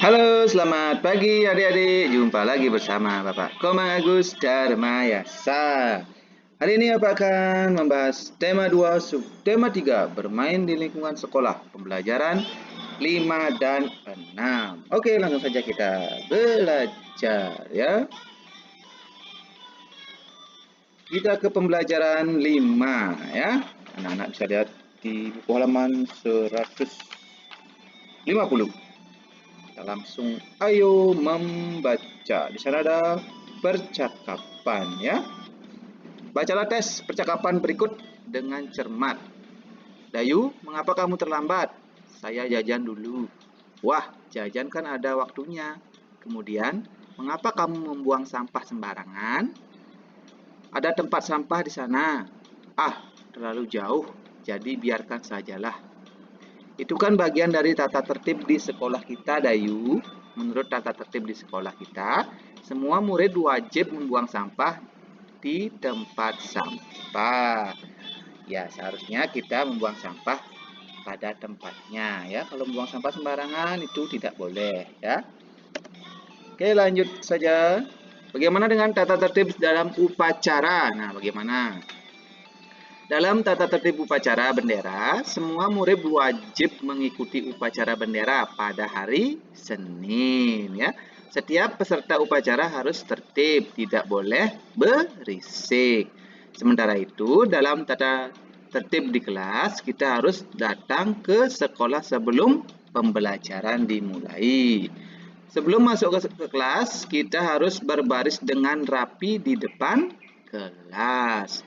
Halo, selamat pagi adik-adik. Jumpa lagi bersama Bapak Komang Agus Darmayasa. Hari ini Bapak akan membahas tema 2, subtema 3, bermain di lingkungan sekolah, pembelajaran 5 dan 6. Oke, langsung saja kita belajar ya. Kita ke pembelajaran 5 ya. Anak-anak bisa lihat di buku halaman 150. Kita langsung ayo membaca. Di sana ada percakapan ya. Bacalah tes percakapan berikut dengan cermat. Dayu, mengapa kamu terlambat? Saya jajan dulu. Wah, jajan kan ada waktunya. Kemudian, mengapa kamu membuang sampah sembarangan? Ada tempat sampah di sana. Ah, terlalu jauh, jadi biarkan sajalah. Itu kan bagian dari tata tertib di sekolah kita, Dayu. Menurut tata tertib di sekolah kita, semua murid wajib membuang sampah di tempat sampah. Ya, seharusnya kita membuang sampah pada tempatnya ya. Kalau membuang sampah sembarangan itu tidak boleh ya. Oke, lanjut saja. Bagaimana dengan tata tertib dalam upacara? Nah, bagaimana? Dalam tata tertib upacara bendera, semua murid wajib mengikuti upacara bendera pada hari Senin ya. Setiap peserta upacara harus tertib, tidak boleh berisik. Sementara itu, dalam tata tertib di kelas, kita harus datang ke sekolah sebelum pembelajaran dimulai. Sebelum masuk ke kelas, kita harus berbaris dengan rapi di depan kelas.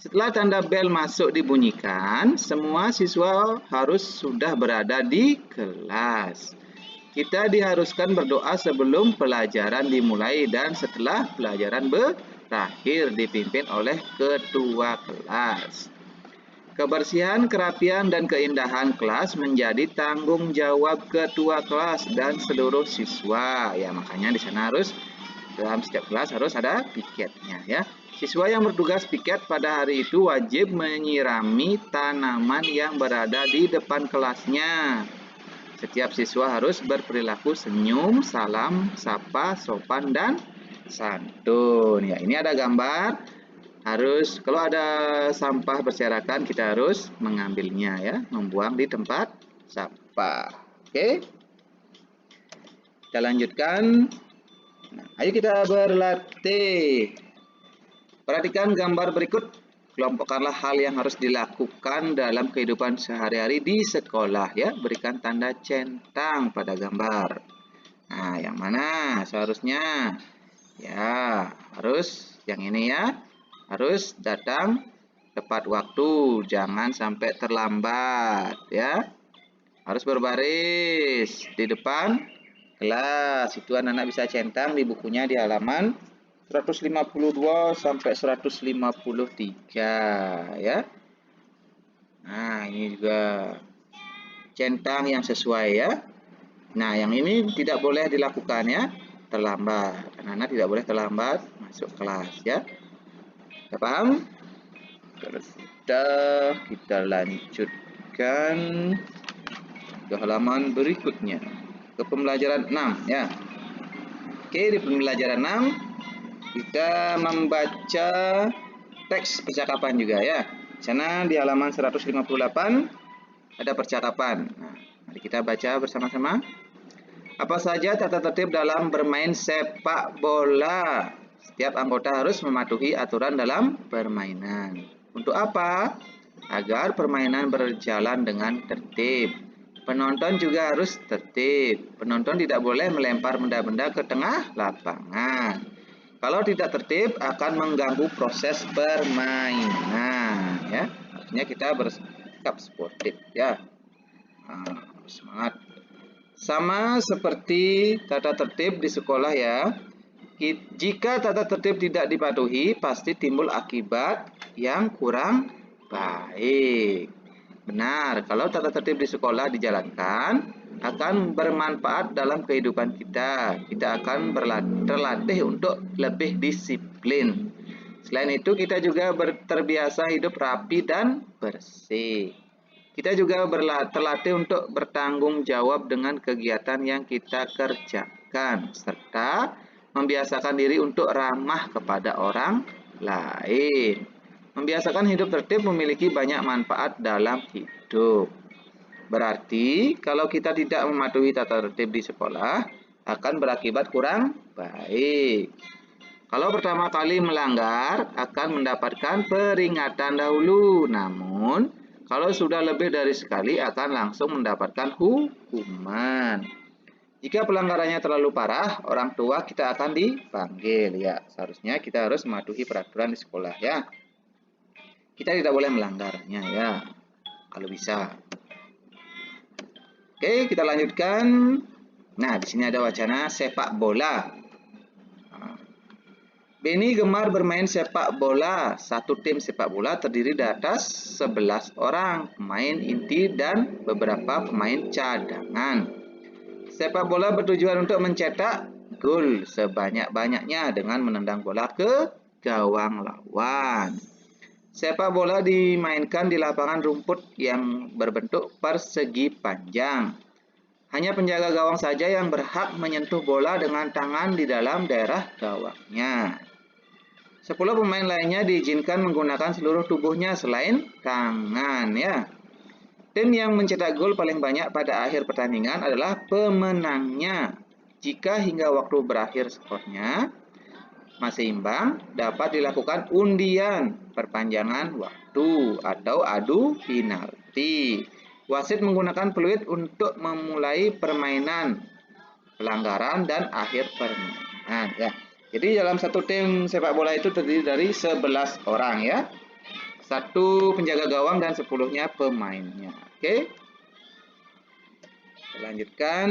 Setelah tanda bel masuk dibunyikan, semua siswa harus sudah berada di kelas. Kita diharuskan berdoa sebelum pelajaran dimulai dan setelah pelajaran berakhir dipimpin oleh ketua kelas. Kebersihan, kerapian, dan keindahan kelas menjadi tanggung jawab ketua kelas dan seluruh siswa. Ya, makanya di sana harus dalam setiap kelas harus ada piketnya ya. Siswa yang bertugas piket pada hari itu wajib menyirami tanaman yang berada di depan kelasnya. Setiap siswa harus berperilaku senyum, salam, sapa, sopan, dan santun. Ya, ini ada gambar. Kalau ada sampah berserakan, kita harus mengambilnya ya, membuang di tempat sampah. Oke. Kita lanjutkan. Nah, ayo kita berlatih. Perhatikan gambar berikut. Kelompokkanlah hal yang harus dilakukan dalam kehidupan sehari-hari di sekolah ya. Berikan tanda centang pada gambar. Nah, yang mana seharusnya? Ya, harus yang ini ya. Harus datang tepat waktu, jangan sampai terlambat ya. Harus berbaris di depan kelas. Itu anak-anak bisa centang di bukunya di halaman 152 sampai 153 ya. Nah, ini juga centang yang sesuai ya. Nah, yang ini tidak boleh dilakukan ya, terlambat. Anak-anak tidak boleh terlambat masuk kelas ya. Kita paham? Kalau sudah, kita lanjutkan ke halaman berikutnya, ke pembelajaran 6 ya. Oke, di pembelajaran 6 kita membaca teks percakapan juga ya. Di sana di halaman 158 ada percakapan. Nah, mari kita baca bersama-sama. Apa saja tata tertib dalam bermain sepak bola? Setiap anggota harus mematuhi aturan dalam permainan. Untuk apa? Agar permainan berjalan dengan tertib. Penonton juga harus tertib. Penonton tidak boleh melempar benda-benda ke tengah lapangan. Kalau tidak tertib akan mengganggu proses permainan ya. Artinya kita bersikap sportif ya. Semangat. Sama seperti tata tertib di sekolah ya. Jika tata tertib tidak dipatuhi, pasti timbul akibat yang kurang baik. Benar, kalau tata tertib di sekolah dijalankan, akan bermanfaat dalam kehidupan kita. Kita akan terlatih untuk lebih disiplin. Selain itu, kita juga terbiasa hidup rapi dan bersih. Kita juga terlatih untuk bertanggung jawab dengan kegiatan yang kita kerjakan, serta membiasakan diri untuk ramah kepada orang lain. Membiasakan hidup tertib memiliki banyak manfaat dalam hidup. Berarti, kalau kita tidak mematuhi tata tertib di sekolah, akan berakibat kurang baik. Kalau pertama kali melanggar, akan mendapatkan peringatan dahulu. Namun, kalau sudah lebih dari sekali, akan langsung mendapatkan hukuman. Jika pelanggarannya terlalu parah, orang tua kita akan dipanggil. Ya, seharusnya kita harus mematuhi peraturan di sekolah ya. Kita tidak boleh melanggarnya ya, kalau bisa. Oke, kita lanjutkan. Nah, di sini ada wacana sepak bola. Benny gemar bermain sepak bola. Satu tim sepak bola terdiri dari atas 11 orang, pemain inti dan beberapa pemain cadangan. Sepak bola bertujuan untuk mencetak gol sebanyak-banyaknya dengan menendang bola ke gawang lawan. Sepak bola dimainkan di lapangan rumput yang berbentuk persegi panjang. Hanya penjaga gawang saja yang berhak menyentuh bola dengan tangan di dalam daerah gawangnya. 10 pemain lainnya diizinkan menggunakan seluruh tubuhnya selain tangan ya. Tim yang mencetak gol paling banyak pada akhir pertandingan adalah pemenangnya. Jika hingga waktu berakhir skornya masih imbang, dapat dilakukan undian perpanjangan waktu atau adu penalti. Wasit menggunakan peluit untuk memulai permainan, pelanggaran, dan akhir permainan ya. Jadi dalam satu tim sepak bola itu terdiri dari 11 orang ya. Satu penjaga gawang dan 10-nya pemainnya. Oke. Kita lanjutkan.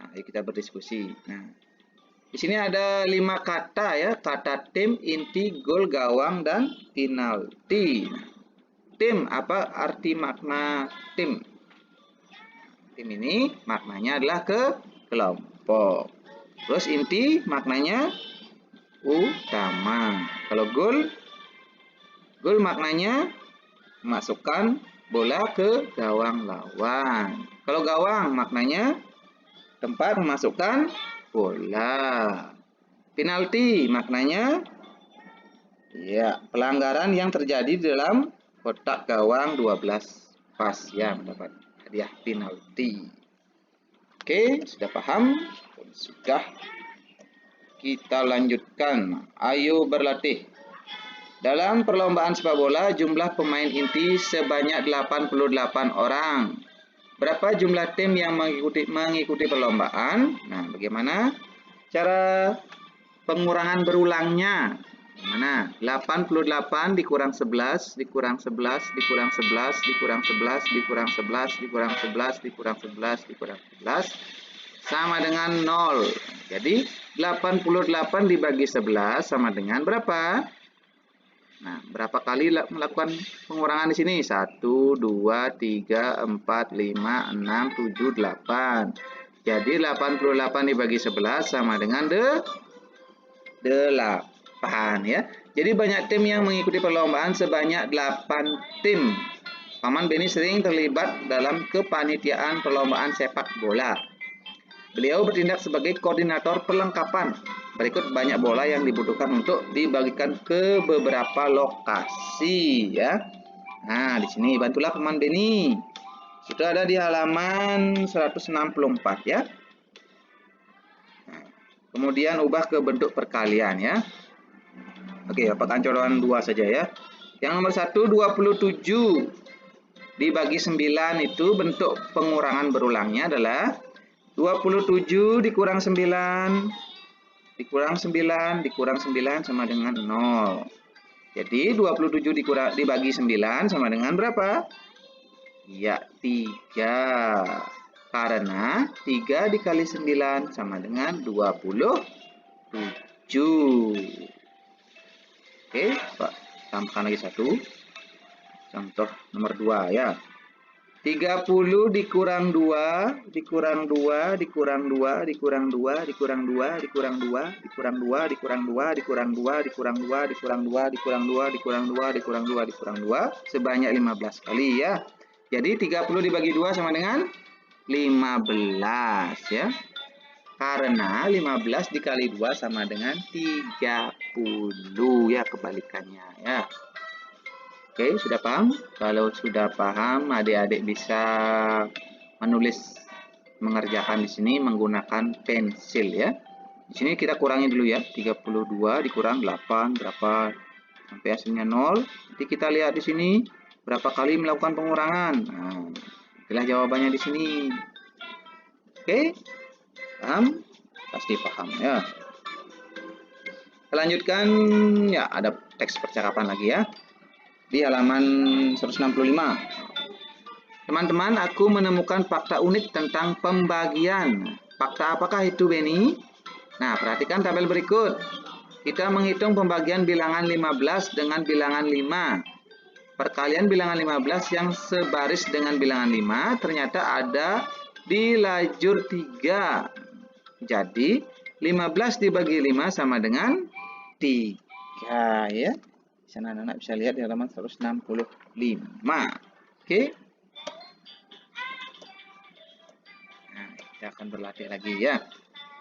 Nah, ayo kita berdiskusi. Nah, di sini ada 5 kata ya, kata tim, inti, gol, gawang, dan penalti. Tim, apa arti makna tim? Tim ini maknanya adalah kelompok. Terus inti maknanya utama. Kalau gol maknanya masukkan bola ke gawang lawan. Kalau gawang maknanya tempat memasukkan bola. Penalti maknanya ya, pelanggaran yang terjadi di dalam kotak gawang 12 pas yang mendapat hadiah penalti. Oke, sudah paham? Sudah. Kita lanjutkan. Ayo berlatih. Dalam perlombaan sepak bola, jumlah pemain inti sebanyak 88 orang. Berapa jumlah tim yang mengikuti perlombaan? Nah, bagaimana cara pengurangan berulangnya? Mana? 88 dikurang 11, dikurang 11, dikurang 11, dikurang 11, dikurang 11, dikurang 11, dikurang 11, dikurang 11, sama dengan 0. Jadi 88 dibagi 11 sama dengan berapa? Nah, berapa kali melakukan pengurangan di sini? 1, 2, 3, 4, 5, 6, 7, 8. Jadi 88 dibagi 11 sama dengan 8 ya. Jadi banyak tim yang mengikuti perlombaan sebanyak 8 tim. Paman Benny sering terlibat dalam kepanitiaan perlombaan sepak bola. Beliau bertindak sebagai koordinator perlengkapan. Berikut banyak bola yang dibutuhkan untuk dibagikan ke beberapa lokasi ya. Nah, di sini bantulah Paman Benny. Itu ada di halaman 164 ya. Nah, kemudian ubah ke bentuk perkalian ya. Oke, apakah coretan 2 saja ya. Yang nomor 1, 27 dibagi 9 itu bentuk pengurangan berulangnya adalah 27 dikurang 9 dikurang 9 dikurang 9 sama dengan 0. Jadi 27 dibagi 9 sama dengan berapa? Ya, 3. Karena 3 dikali 9 sama dengan 27. Oke, Pak, tambahkan lagi 1. Contoh nomor 2 ya. 30 dikurang 2, dikurang 2, dikurang 2, dikurang 2, dikurang 2, dikurang 2, dikurang 2, dikurang 2, dikurang 2, dikurang 2, dikurang 2, dikurang 2, dikurang 2, dikurang 2, dikurang 2, sebanyak 15 kali ya. Jadi 30 dibagi 2 sama dengan 15 ya. Karena 15 dikali 2 sama dengan 30 ya, kebalikannya ya. Oke, sudah paham? Kalau sudah paham, adik-adik bisa menulis, mengerjakan di sini menggunakan pensil ya. Di sini kita kurangi dulu ya. 32 dikurang 8 berapa? Sampai hasilnya 0. Nanti kita lihat di sini berapa kali melakukan pengurangan. Nah, itulah jawabannya di sini. Oke? Paham? Pasti paham ya. Kita lanjutkan ya, ada teks percakapan lagi ya. Di halaman 165. Teman-teman, aku menemukan fakta unik tentang pembagian. Fakta apakah itu, Benny? Nah, perhatikan tabel berikut. Kita menghitung pembagian bilangan 15 dengan bilangan 5. Perkalian bilangan 15 yang sebaris dengan bilangan 5 ternyata ada di lajur 3. Jadi, 15 dibagi 5 sama dengan 3 ya. Di sana anak-anak bisa lihat di halaman 165. Oke. Nah, kita akan berlatih lagi ya.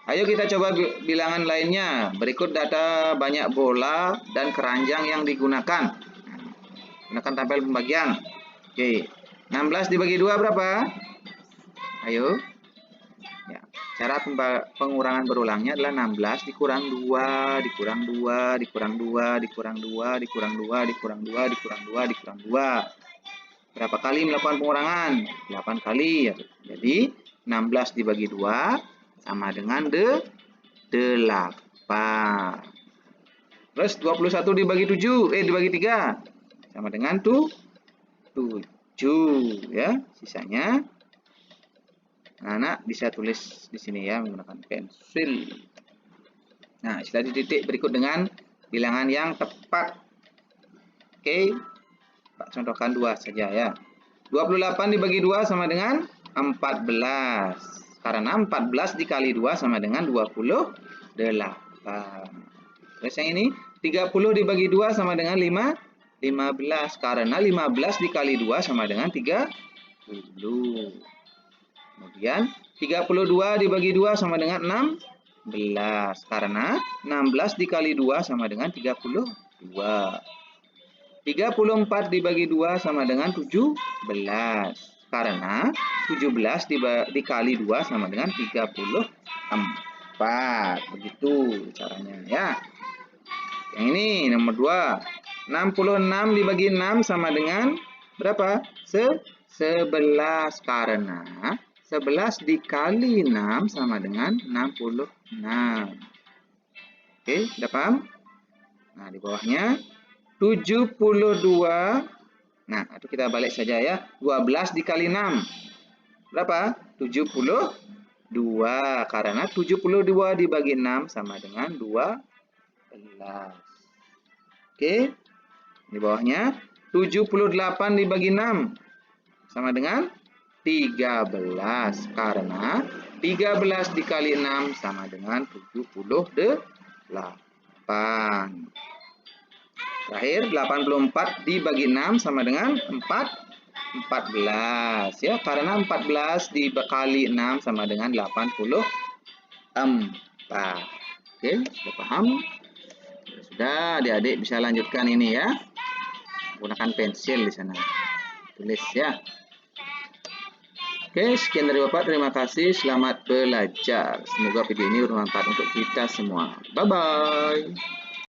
Ayo kita coba bilangan lainnya. Berikut data banyak bola dan keranjang yang digunakan. Gunakan tabel pembagian. Oke. 16 dibagi 2 berapa? Ayo. Ya, cara pengurangan berulangnya adalah 16 dikurang 2, dikurang 2, dikurang 2, dikurang 2, dikurang 2, dikurang 2, dikurang 2, dikurang 2. Berapa kali melakukan pengurangan? 8 kali. Jadi 16 dibagi 2 sama dengan 8. Terus 21 dibagi 7, dibagi 3 sama dengan 7 ya. Sisanya anak bisa tulis di sini ya menggunakan pensil. Nah, setelah dititik berikut dengan bilangan yang tepat. Oke. Pak contohkan 2 saja ya. 28 dibagi 2 sama dengan 14. Karena 14 dikali 2 sama dengan 28. Terus yang ini 30 dibagi 2 sama dengan 15. Karena 15 dikali 2 sama dengan 30. Kemudian 32 dibagi 2 sama dengan 16. Karena 16 dikali 2 sama dengan 32. 34 dibagi 2 sama dengan 17. Karena 17 dikali 2 sama dengan 34. Begitu caranya ya. Yang ini nomor 2. 66 dibagi 6 sama dengan berapa? 11. Karena 11 dikali 6 sama dengan 66. Oke, sudah paham? Nah, di bawahnya 72. Nah, itu kita balik saja ya. 12 dikali 6. Berapa? 72. Karena 72 dibagi 6 sama dengan 12. Oke. Di bawahnya 78 dibagi 6 sama dengan 13. Karena 13 dikali 6 sama dengan 78. Terakhir 84 dibagi 6 sama dengan 14 ya, karena 14 dikali 6 sama dengan 84. Oke, sudah paham? Sudah, adik-adik bisa lanjutkan ini ya. Gunakan pensil di sana. Tulis ya. Oke, sekian dari Bapak. Terima kasih. Selamat belajar. Semoga video ini bermanfaat untuk kita semua. Bye-bye.